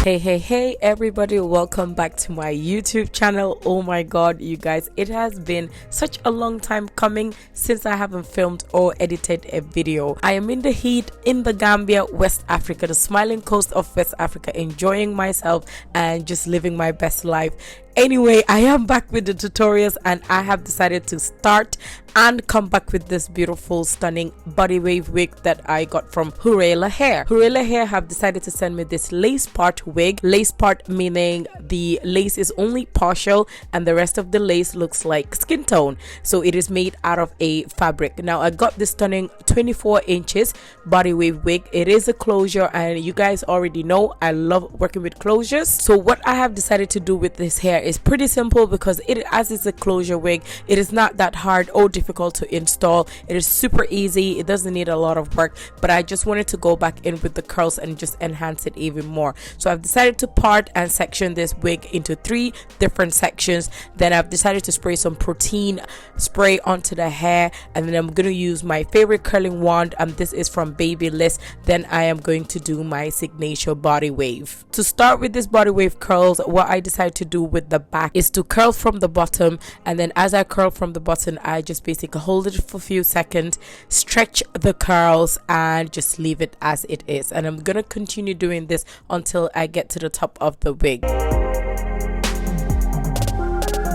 Hey everybody, welcome back to my YouTube channel. Oh my god, you guys, it has been such a long time coming since I haven't filmed or edited a video. I am in the heat in the Gambia, West Africa, the smiling coast of West Africa, enjoying myself and just living my best life. Anyway, I am back with the tutorials and I have decided to start and come back with this beautiful stunning body wave wig that I got from Hurela Hair. Hurela Hair have decided to send me this lace part wig. Lace part meaning the lace is only partial and the rest of the lace looks like skin tone. So it is made out of a fabric. Now I got this stunning 24 inches body wave wig. It is a closure and you guys already know I love working with closures. So what I have decided to do with this hair is pretty simple because as it's a closure wig, it is not that hard or difficult to install. It is super easy. It doesn't need a lot of work, but I just wanted to go back in with the curls and just enhance it even more. So I've decided to part and section this wig into 3 different sections. Then I've decided to spray some protein spray onto the hair, and then I'm going to use my favorite curling wand, and this is from Babyliss. Then I am going to do my signature body wave. To start with this body wave curls, what I decided to do with the back is to curl from the bottom, and then as I curl from the bottom, I just basically hold it for a few seconds, stretch the curls, and just leave it as it is. And I'm gonna continue doing this until I get to the top of the wig.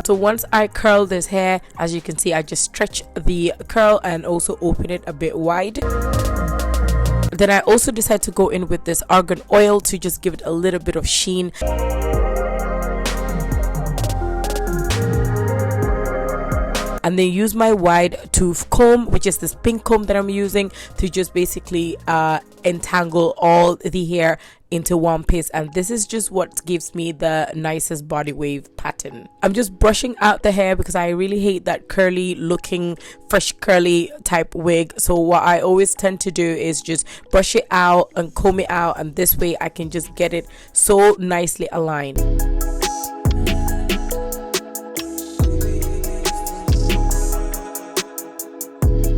So once I curl this hair, as you can see, I just stretch the curl and also open it a bit wide. Then I also decide to go in with this argan oil to just give it a little bit of sheen. And then use my wide tooth comb, which is this pink comb that I'm using, to just basically entangle all the hair into one piece. And this is just what gives me the nicest body wave pattern. I'm just brushing out the hair because I really hate that curly looking fresh curly type wig. So what I always tend to do is just brush it out and comb it out, and this way I can just get it so nicely aligned.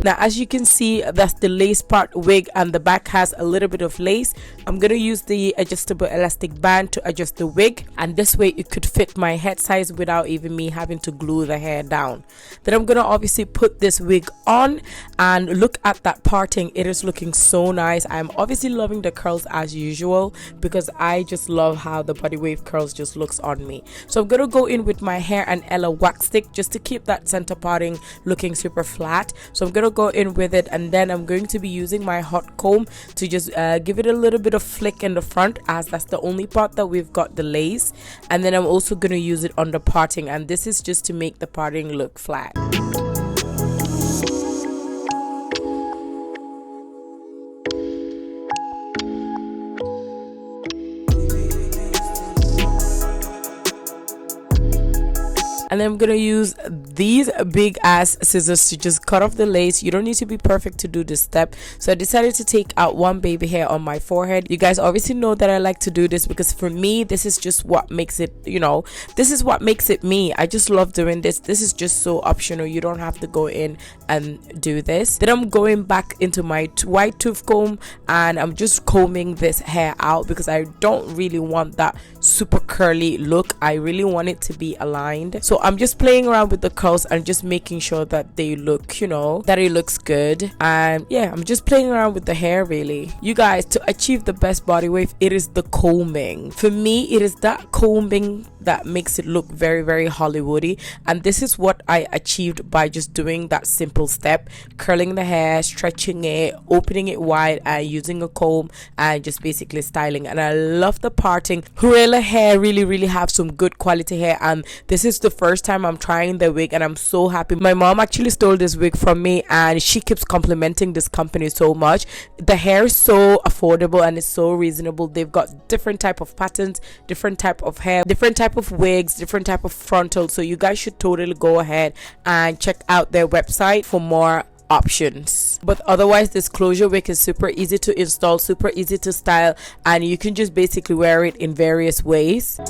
Now as you can see, that's the lace part wig and the back has a little bit of lace. I'm going to use the adjustable elastic band to adjust the wig, and this way it could fit my head size without even me having to glue the hair down. Then I'm going to obviously put this wig on, and look at that parting. It is looking so nice. I'm obviously loving the curls as usual because I just love how the body wave curls just looks on me. So I'm going to go in with my Hair and Ella wax stick just to keep that center parting looking super flat. So I'm going to go in with it, and then I'm going to be using my hot comb to just give it a little bit of flick in the front, as that's the only part that we've got the lace. And then I'm also going to use it on the parting, and this is just to make the parting look flat. And then I'm gonna use these big ass scissors to just cut off the lace. You don't need to be perfect to do this step. So I decided to take out one baby hair on my forehead. You guys obviously know that I like to do this because for me, this is just what makes it, you know, this is what makes it me. I just love doing this. This is just so optional. You don't have to go in and do this. Then I'm going back into my white tooth comb and I'm just combing this hair out because I don't really want that super curly look. I really want it to be aligned. So I'm just playing around with the curls and just making sure that they look, you know, that it looks good. And yeah, I'm just playing around with the hair really. You guys, to achieve the best body wave, it is the combing. For me, it is that combing that makes it look very, very Hollywoody. And this is what I achieved by just doing that simple step: curling the hair, stretching it, opening it wide, and using a comb and just basically styling. And I love the parting. Hurela Hair really have some good quality hair, and this is the first time I'm trying the wig and I'm so happy. My mom actually stole this wig from me and she keeps complimenting this company so much. The hair is so affordable and it's so reasonable. They've got different type of patterns, different type of hair, different type of wigs, different type of frontal. So you guys should totally go ahead and check out their website for more options. But otherwise, this closure wig is super easy to install, super easy to style, and you can just basically wear it in various ways.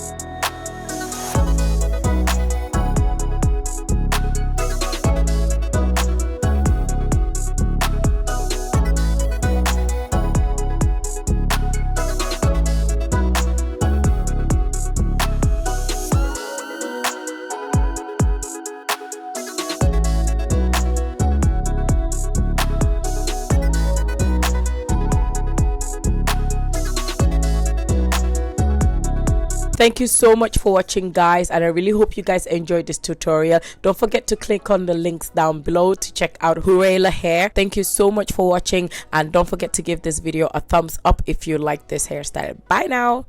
Thank you so much for watching, guys, and I really hope you guys enjoyed this tutorial. Don't forget to click on the links down below to check out Hurela hair. Thank you so much for watching, and don't forget to give this video a thumbs up if you like this hairstyle. Bye now.